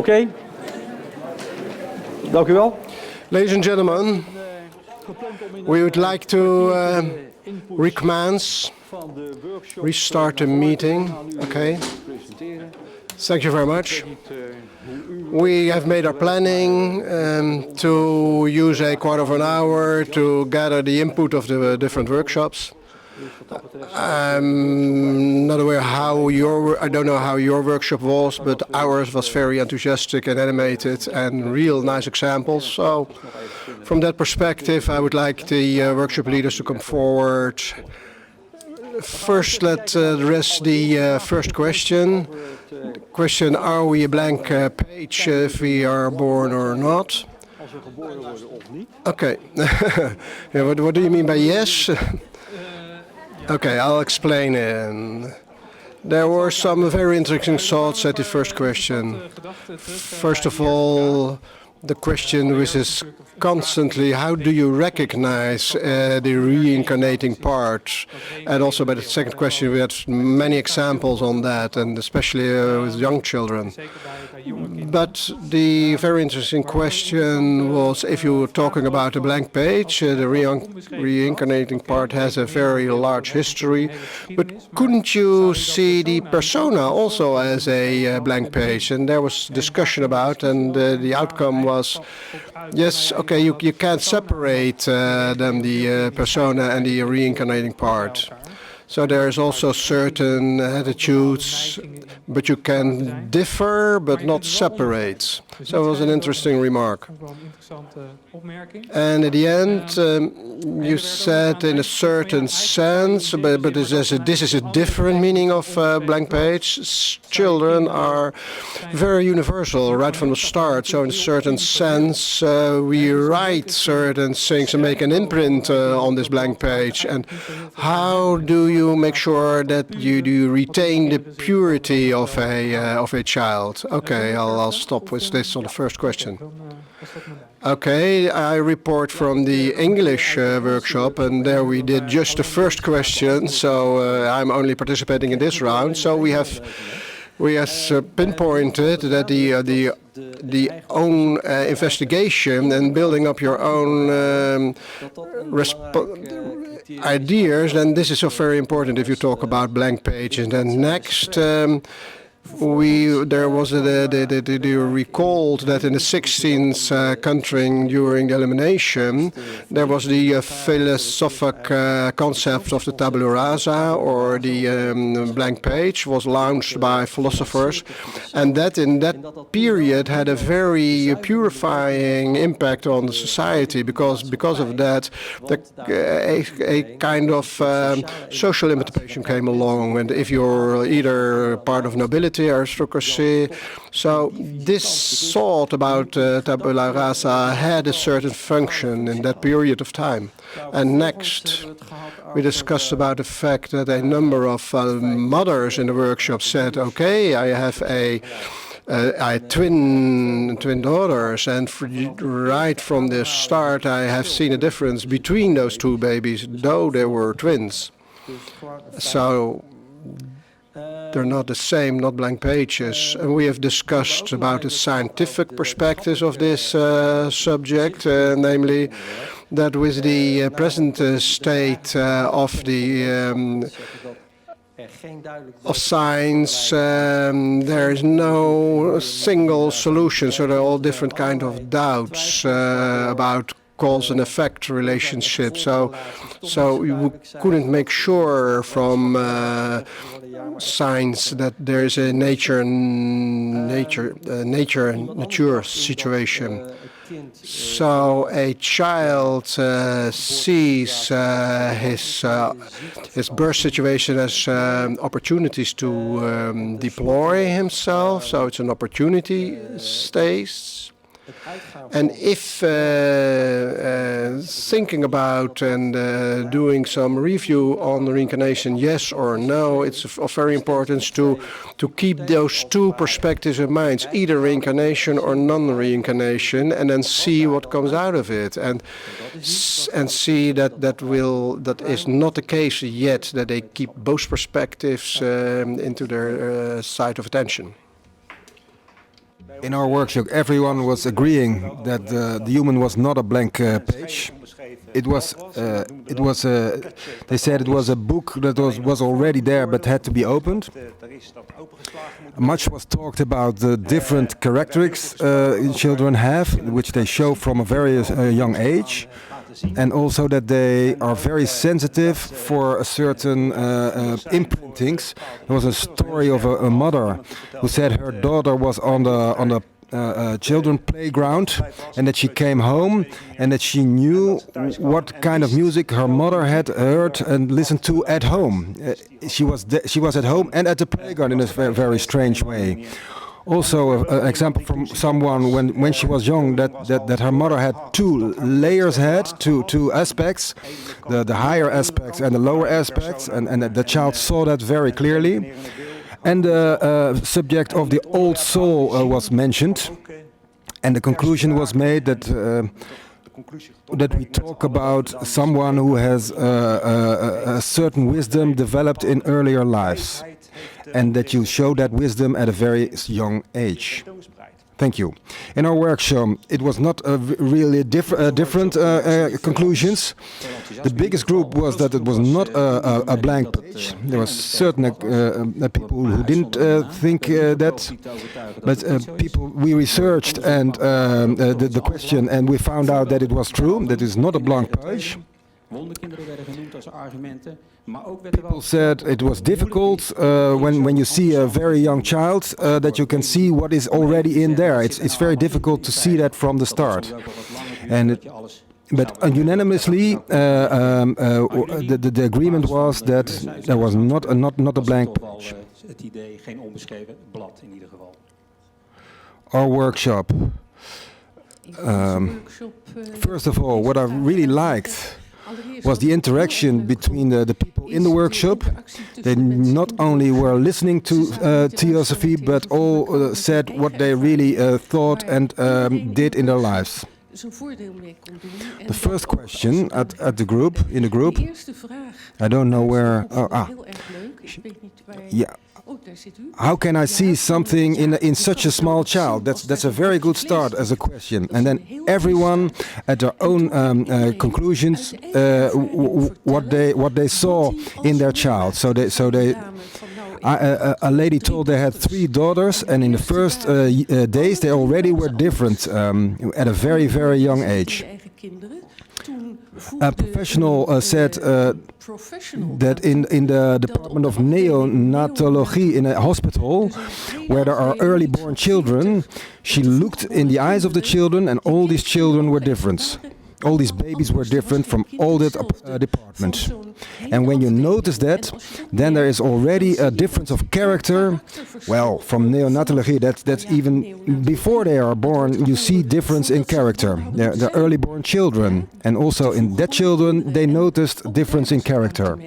Oké. Dank u wel. Ladies and gentlemen, we would like to recommence, restart the meeting. Okay. Thank you very much. We have made our planning to use a quarter of an hour to gather the input of the different workshops. I'm not aware I don't know how your workshop was, but ours was very enthusiastic and animated and real nice examples. So from that perspective, I would like the workshop leaders to come forward. First, let's address the first question. Question, are we a blank page if we are born or not? Okay. Yeah, what do you mean by yes? Okay, I'll explain it. There were some very interesting thoughts at the first question. First of all, the question which is constantly, how do you recognize the reincarnating part? And also by the second question, we had many examples on that, and especially with young children. But the very interesting question was, if you were talking about a blank page, the reincarnating part has a very large history, but couldn't you see the persona also as a blank page? And there was discussion about, and the outcome was, yes, okay, you can't separate them, the persona and the reincarnating part. So there's also certain attitudes, but you can differ, but not separate. So it was an interesting remark. And at the end, you said in a certain sense, but this is a different meaning of blank page. Children are very universal right from the start. So in a certain sense, we write certain things and make an imprint on this blank page. And how do you make sure that you do retain the purity of a child? Okay, I'll stop with this on the first question. Okay, I report from the English workshop, and there we did just the first question, so I'm only participating in this round. So we have pinpointed that the own investigation and building up your own ideas, then this is so very important if you talk about blank pages. And then next, there was recalled that in the 16th country during the elimination, there was the philosophical concept of the tabula rasa, or the blank page, was launched by philosophers, and that in that period had a very purifying impact on the society, because of that, a kind of social emancipation came along, and if you're either part of nobility, aristocracy. So this thought about tabula rasa had a certain function in that period of time. And next, we discussed about the fact that a number of mothers in the workshop said, okay, I have I had twin daughters, and right from the start I have seen a difference between those two babies, though they were twins. So they're not the same, not blank pages. And we have discussed about the scientific perspectives of this subject, namely that with the present state of science, there is no single solution. So there are all different kind of doubts about cause and effect relationship. So you couldn't make sure from science that there is a nature situation. So a child sees his birth situation as opportunities to deploy himself. So it's an opportunity stays. And if thinking about and doing some review on reincarnation, yes or no, it's of very importance to keep those two perspectives in mind, either reincarnation or non-reincarnation, and then see what comes out of it, and see that is not the case yet, that they keep both perspectives into their side of attention. In our workshop, everyone was agreeing that the human was not a blank page. It was. They said it was a book that was already there but had to be opened. Much was talked about the different characteristics children have, which they show from a very young age, and also that they are very sensitive for a certain imprintings. There was a story of a mother who said her daughter was on the children playground, and that she came home and that she knew what kind of music her mother had heard and listened to at home. She was at home and at the playground in a very strange way. Also, an example from someone when she was young, that her mother had two layers, two aspects, the higher aspects and the lower aspects, and the child saw that very clearly. And the subject of the old soul was mentioned, and the conclusion was made that we talk about someone who has a certain wisdom developed in earlier lives, and that you show that wisdom at a very young age. Thank you. In our workshop, it was not really different conclusions. The biggest group was that it was not a blank page. There were certain people who didn't think that, but we researched and the question, and we found out that it was true. That is not a blank page. People said it was difficult when you see a very young child that you can see what is already in there. It's very difficult to see that from the start. But unanimously, the agreement was that there was not a blank page. Our workshop. First of all, what I really liked was the interaction between the people in the workshop. They not only were listening to Theosophy, but all said what they really thought and did in their lives. The first question in the group, I don't know where. Yeah. How can I see something in such a small child? That's a very good start as a question. And then everyone at their own conclusions, what they saw in their child. A lady told they had 3 daughters, and in the first days they already were different at a very, very young age. A professional said that in the department of neonatology in a hospital where there are early born children, she looked in the eyes of the children, and all these children were different. All these babies were different from all that department. And when you notice that, then there is already a difference of character. Well, from neonatology, that's even before they are born, you see difference in character. They're early born children. And also in that children, they noticed difference in character.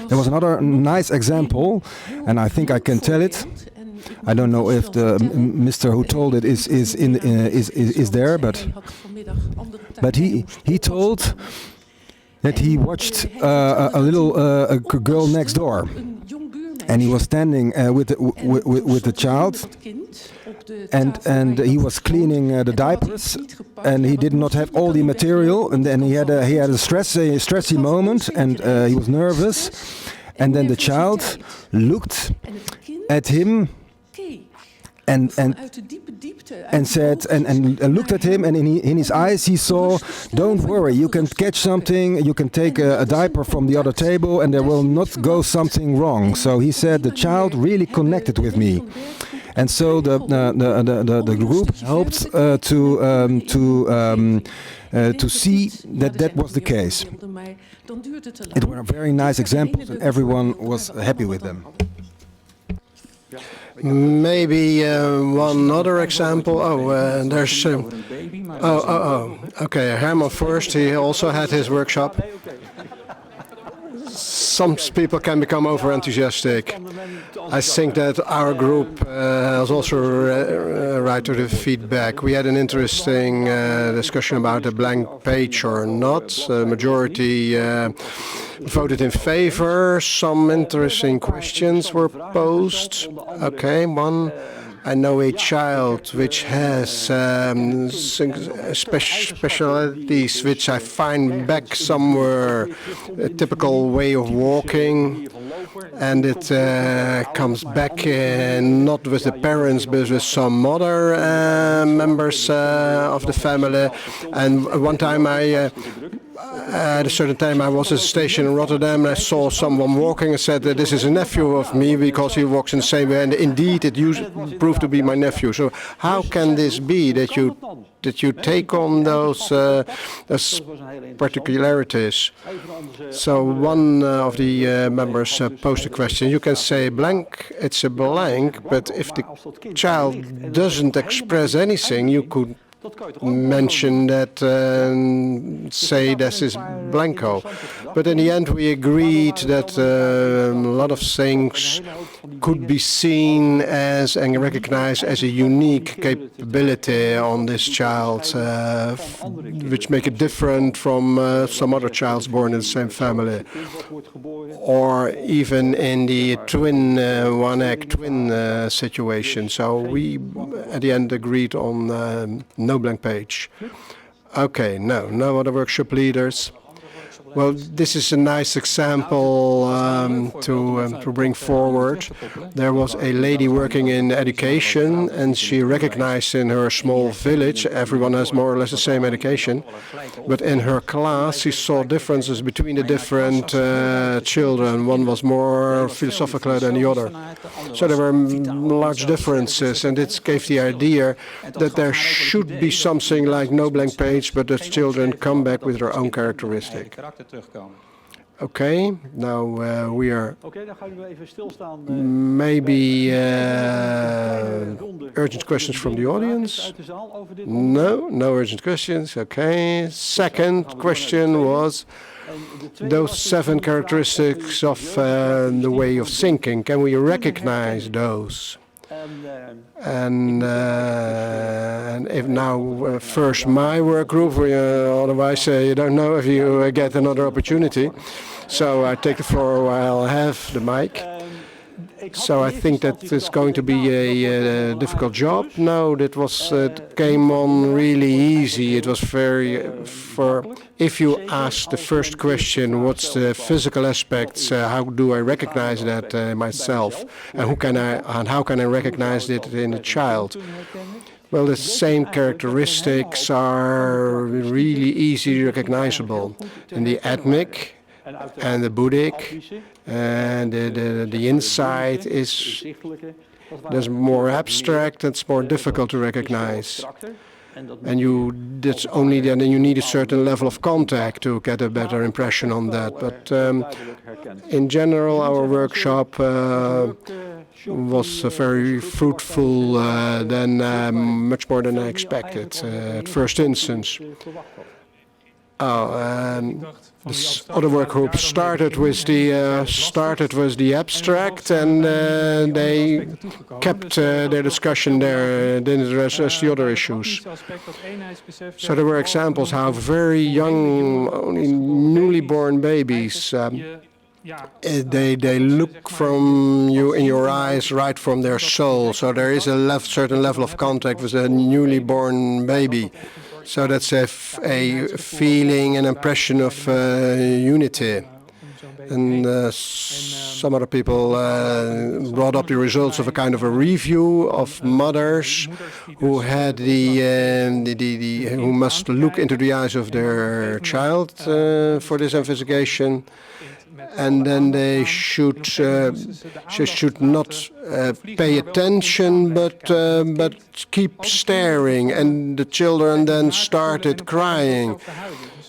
There was another nice example, and I think I can tell it. I don't know if the Mr. who told it is there, but he told that he watched a little girl next door, and he was standing with the child, and he was cleaning the diapers, and he did not have all the material, and then he had a stressy moment, and he was nervous, and then the child looked at him. And said and looked at him, and in his eyes he saw, "Don't worry, you can catch something. You can take a diaper from the other table, and there will not go something wrong." So he said the child really connected with me, and so the group helped to see that was the case. It were very nice examples, and everyone was happy with them. Maybe one other example. There's. Okay, Herman first. He also had his workshop. Some people can become over-enthusiastic. I think that our group has also right to the feedback. We had an interesting discussion about a blank page or not. The majority voted in favor. Some interesting questions were posed. Okay, one I know a child which has specialities which I find back somewhere, a typical way of walking, and it comes back not with the parents but with some other members of the family. And one time at a certain time I was at a station in Rotterdam and I saw someone walking and said that this is a nephew of me because he walks in the same way, and indeed it proved to be my nephew. So how can this be that you take on those particularities? So one of the members posed a question. You can say blank, it's a blank, but if the child doesn't express anything, you could mention that, say this is blanco. But in the end we agreed that a lot of things could be seen as and recognized as a unique capability on this child, which make it different from some other childs born in the same family, or even in the twin, one-egg twin situation. So we at the end agreed on no blank page. Okay, no other workshop leaders. Well, this is a nice example to bring forward. There was a lady working in education, and she recognized in her small village, everyone has more or less the same education, but in her class she saw differences between the different children. One was more philosophical than the other. So there were large differences, and it gave the idea that there should be something like no blank page, but the children come back with their own characteristic. Okay, now we are maybe urgent questions from the audience. No urgent questions. Okay. Second question was those 7 characteristics of the way of thinking. Can we recognize those? And if now first my work group, otherwise you don't know if you get another opportunity. So I take the floor while I have the mic. So I think that it's going to be a difficult job. No, it came on really easy. It was if you ask the first question, what's the physical aspects, how do I recognize that myself, and how can I recognize it in a child? Well, the same characteristics are really easily recognizable in the ethnic and the Buddhic, and the inside there's more abstract, it's more difficult to recognize. And that's only then you need a certain level of contact to get a better impression on that. But in general, our workshop was very fruitful, much more than I expected at first instance. This other work group started with the abstract, and they kept their discussion there, didn't address the other issues. So there were examples how very young, only newly born babies, they look from you in your eyes right from their soul. So there is a certain level of contact with a newly born baby. So that's a feeling, an impression of unity. And some other people brought up the results of a kind of a review of mothers who had who must look into the eyes of their child for this investigation. And then they should not pay attention, but keep staring. And the children then started crying.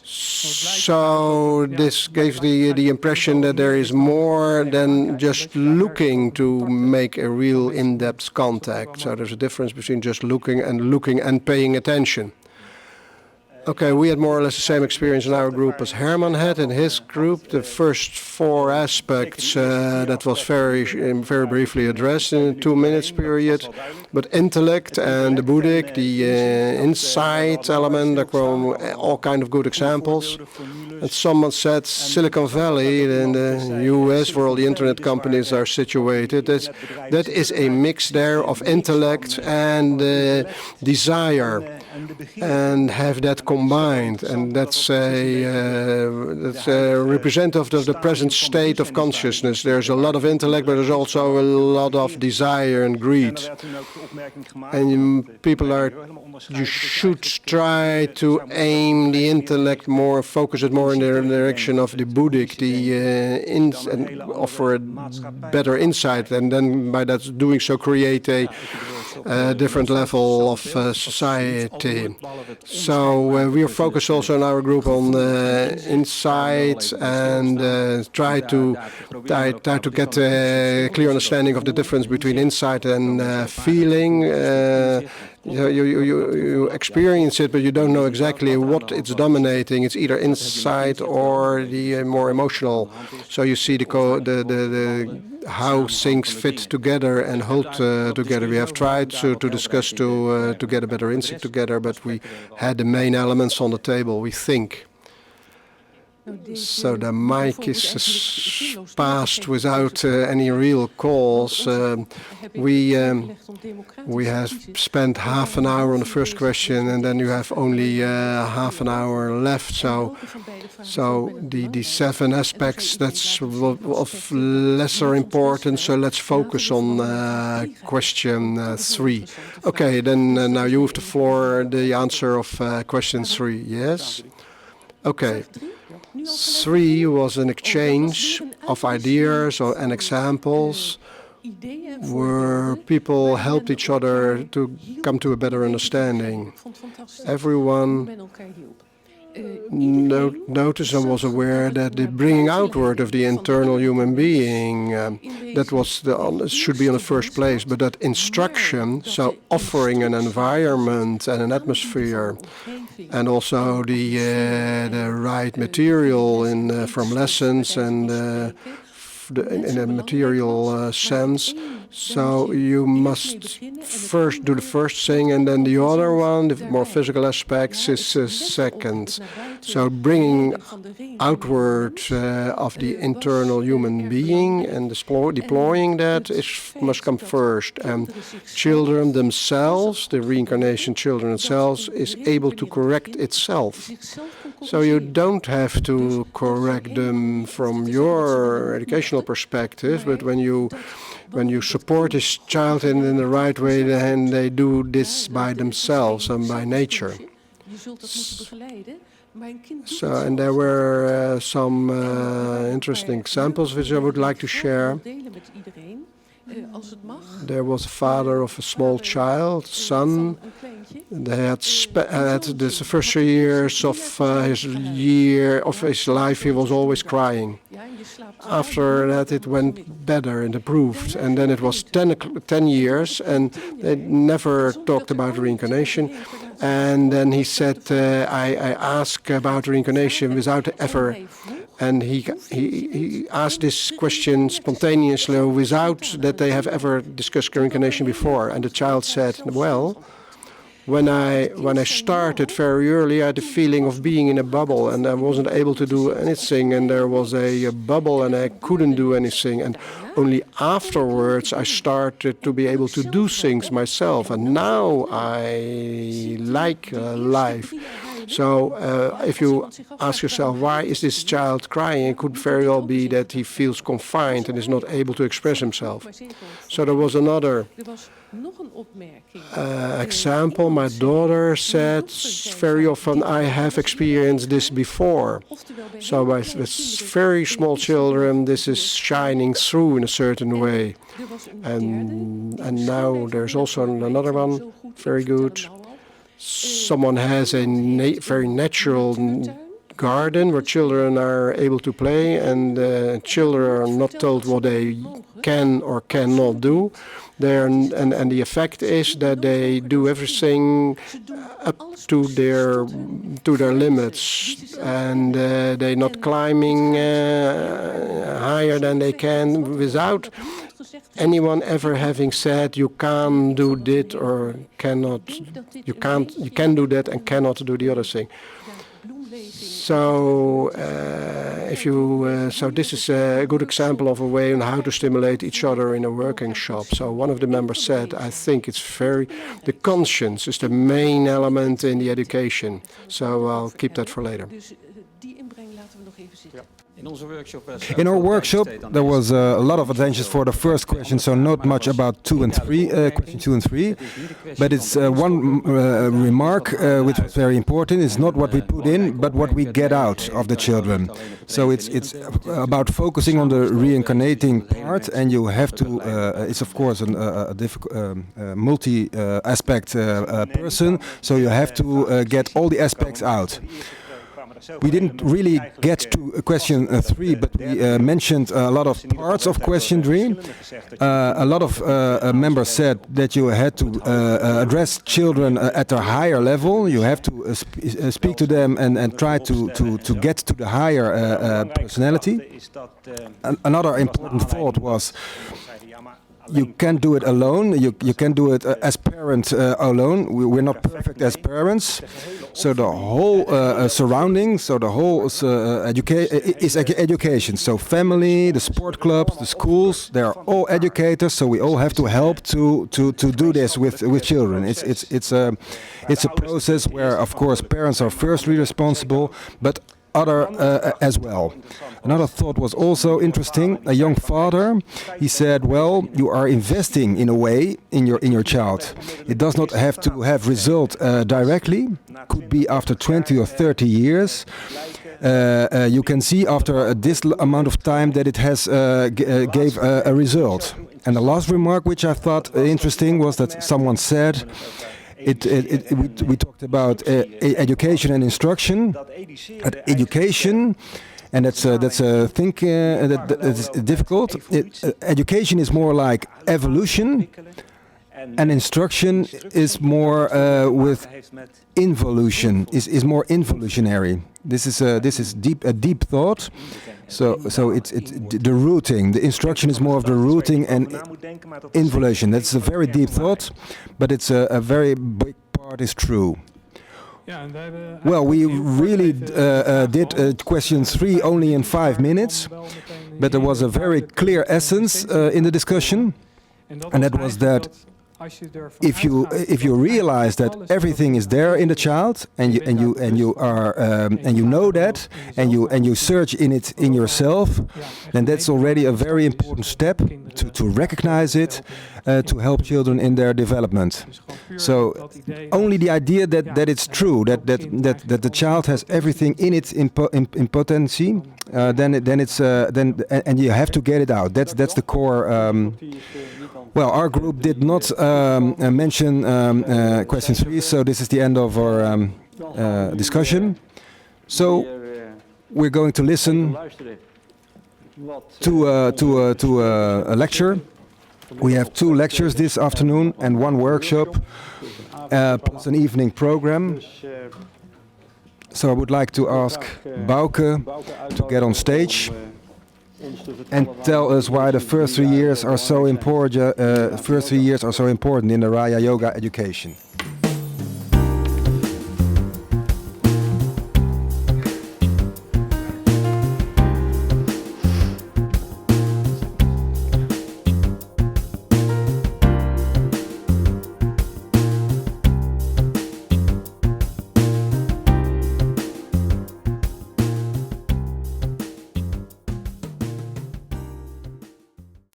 So this gave the impression that there is more than just looking to make a real in-depth contact. So there's a difference between just looking and paying attention. Okay, we had more or less the same experience in our group as Herman had in his group. The first 4 aspects that was very briefly addressed in a 2 minutes period. But intellect and the Buddhic, the insight element, there were all kind of good examples. And someone said Silicon Valley in the US, where all the internet companies are situated, that is a mix there of intellect and desire, and have that combined, and that's a representative of the present state of consciousness. There's a lot of intellect, but there's also a lot of desire and greed. And you should try to aim the intellect more, focus it more in the direction of the Buddhic, and offer a better insight, and then by that doing so create a different level of society. So we are focused also in our group on insight and try to get a clear understanding of the difference between insight and feeling. You experience it, but you don't know exactly what it's dominating. It's either insight or the more emotional. So you see how things fit together and hold together. We have tried to discuss to get a better insight together, but we had the main elements on the table, we think. So the mic is passed without any real calls. We have spent half an hour on the first question, and then you have only half an hour left. So the 7 aspects, that's of lesser importance. So let's focus on question 3. Okay, then now you have the floor. The answer of question 3. Yes. Okay. 3 was an exchange of ideas and examples where people helped each other to come to a better understanding. Everyone noticed and was aware that the bringing outward of the internal human being, should be in the first place, but that instruction, so offering an environment and an atmosphere, and also the right material from lessons and in a material sense. So you must first do the first thing, and then the other one, the more physical aspects, is second. So bringing outward of the internal human being and deploying that must come first. And children themselves, the reincarnation children themselves, is able to correct itself. So you don't have to correct them from your educational perspective, but when you support this child in the right way, then they do this by themselves and by nature. So, and there were some interesting examples which I would like to share. There was a father of a small child, son. They had the first 3 years of his life. He was always crying. After that, it went better and improved. And then it was 10 years, and they never talked about reincarnation. And then he said, I ask about reincarnation without ever. And he asked this question spontaneously without that they have ever discussed reincarnation before. And the child said, well, when I started very early, I had the feeling of being in a bubble, and I wasn't able to do anything, and there was a bubble, and I couldn't do anything. And only afterwards I started to be able to do things myself, and now I like life. So if you ask yourself, why is this child crying? It could very well be that he feels confined and is not able to express himself. So there was another example. My daughter said, very often I have experienced this before. So with very small children, this is shining through in a certain way. And now there's also another one, very good. Someone has a very natural garden where children are able to play, and children are not told what they can or cannot do. And the effect is that they do everything up to their limits, and they're not climbing higher than they can without anyone ever having said you can't do this or cannot. You can do that and cannot do the other thing. So, so this is a good example of a way on how to stimulate each other in a working shop. So one of the members said, I think it's the conscience is the main element in the education. So I'll keep that for later. In our workshop, there was a lot of attention for the first question, so not much about question 2 and 3. But it's one remark which was very important. It's not what we put in, but what we get out of the children. So it's about focusing on the reincarnating part, and you have to. It's of course a difficult, multi-aspect person. So you have to get all the aspects out. We didn't really get to question 3, but we mentioned a lot of parts of question 3. A lot of members said that you had to address children at a higher level. You have to speak to them and try to get to the higher personality. Another important thought was, you can't do it alone. You can do it as parents alone. We're not perfect as parents. So the whole surrounding, so the whole is education. So family, the sport clubs, the schools, they are all educators. So we all have to help to do this with children. It's a process where, of course, parents are firstly responsible, but other as well. Another thought was also interesting. A young father, he said, well, you are investing in a way in your child. It does not have to have result directly. Could be after 20 or 30 years. You can see after this amount of time that it has gave a result. And the last remark, which I thought interesting, was that someone said, we talked about education and instruction. Education, and that's a thing that is difficult. Education is more like evolution, and instruction is more with involution. Is more involutionary. This is a deep thought. So it's the rooting. The instruction is more of the rooting and involution. That's a very deep thought, but it's a very big part is true. Well, we really did question 3 only in 5 minutes, but there was a very clear essence in the discussion, and that was that if you realize that everything is there in the child, and you know that, and you search in it in yourself, then that's already a very important step to recognize it, to help children in their development. So only the idea that it's true, that the child has everything in it in potency, then you have to get it out. That's the core. Well, our group did not mention question 3, so this is the end of our discussion. So we're going to listen to a lecture. We have 2 lectures this afternoon and 1 workshop, plus an evening program. So I would like to ask Bouke to get on stage and tell us why the first 3 years are so important. First 3 years are so important in the Rãja-Yoga education.